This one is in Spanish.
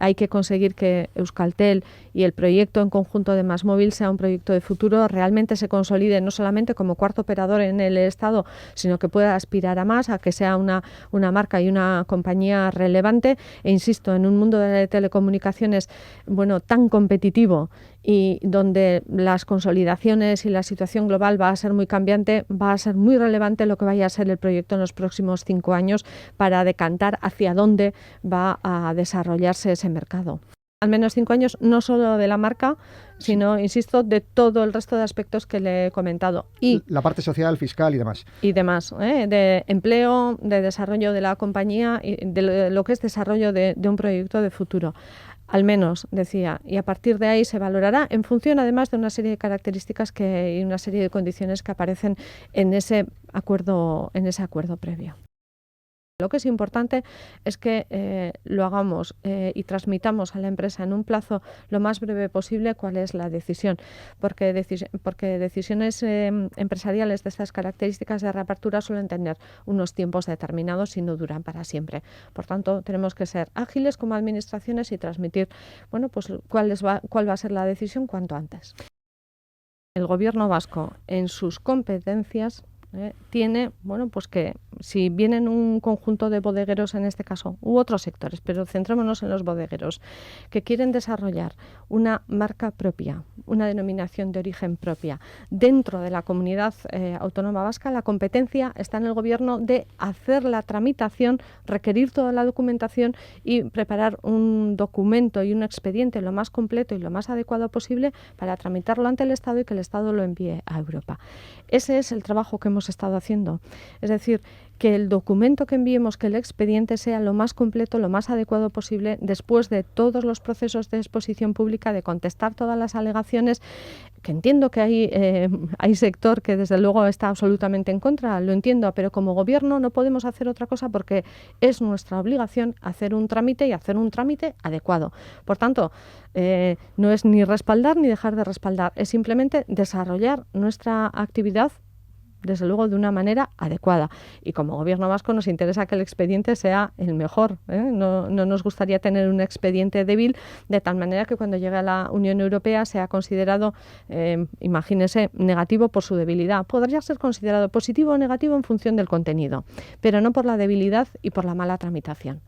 hay que conseguir que Euskaltel y el proyecto en conjunto de MásMóvil sea un proyecto de futuro, realmente se consolide no solamente como cuarto operador en el Estado, sino que pueda aspirar a más, a que sea una marca y una compañía relevante. E insisto, en un mundo de telecomunicaciones tan competitivo y donde las consolidaciones y la situación global va a ser muy cambiante, va a ser muy relevante lo que vaya a ser el proyecto en los próximos 5 años para decantar hacia dónde va a desarrollarse ese mercado. Al menos 5 años, no solo de la marca, sino, insisto, de todo el resto de aspectos que le he comentado. Y la parte social, fiscal y demás. Y demás, de empleo, de desarrollo de la compañía y de lo que es desarrollo de un proyecto de futuro. Al menos, decía, y a partir de ahí se valorará en función además de una serie de características y una serie de condiciones que aparecen en ese acuerdo previo. Lo que es importante es que lo hagamos y transmitamos a la empresa en un plazo lo más breve posible cuál es la decisión, porque decisiones empresariales de estas características de reapertura suelen tener unos tiempos determinados y no duran para siempre. Por tanto, tenemos que ser ágiles como administraciones y transmitir cuál va a ser la decisión cuanto antes. El Gobierno vasco, en sus competencias, tiene, que si vienen un conjunto de bodegueros en este caso, u otros sectores, pero centrémonos en los bodegueros, que quieren desarrollar una marca propia, una denominación de origen propia dentro de la comunidad autónoma vasca, la competencia está en el Gobierno de hacer la tramitación, requerir toda la documentación y preparar un documento y un expediente lo más completo y lo más adecuado posible para tramitarlo ante el Estado y que el Estado lo envíe a Europa. Ese es el trabajo que hemos estado haciendo. Es decir, que el documento que enviemos, que el expediente sea lo más completo, lo más adecuado posible, después de todos los procesos de exposición pública, de contestar todas las alegaciones, que entiendo que hay sector que desde luego está absolutamente en contra, lo entiendo, pero como Gobierno no podemos hacer otra cosa porque es nuestra obligación hacer un trámite y hacer un trámite adecuado. Por tanto, no es ni respaldar ni dejar de respaldar, es simplemente desarrollar nuestra actividad desde luego de una manera adecuada. Y como Gobierno vasco nos interesa que el expediente sea el mejor. No nos gustaría tener un expediente débil de tal manera que cuando llegue a la Unión Europea sea considerado, imagínese, negativo por su debilidad. Podría ser considerado positivo o negativo en función del contenido, pero no por la debilidad y por la mala tramitación.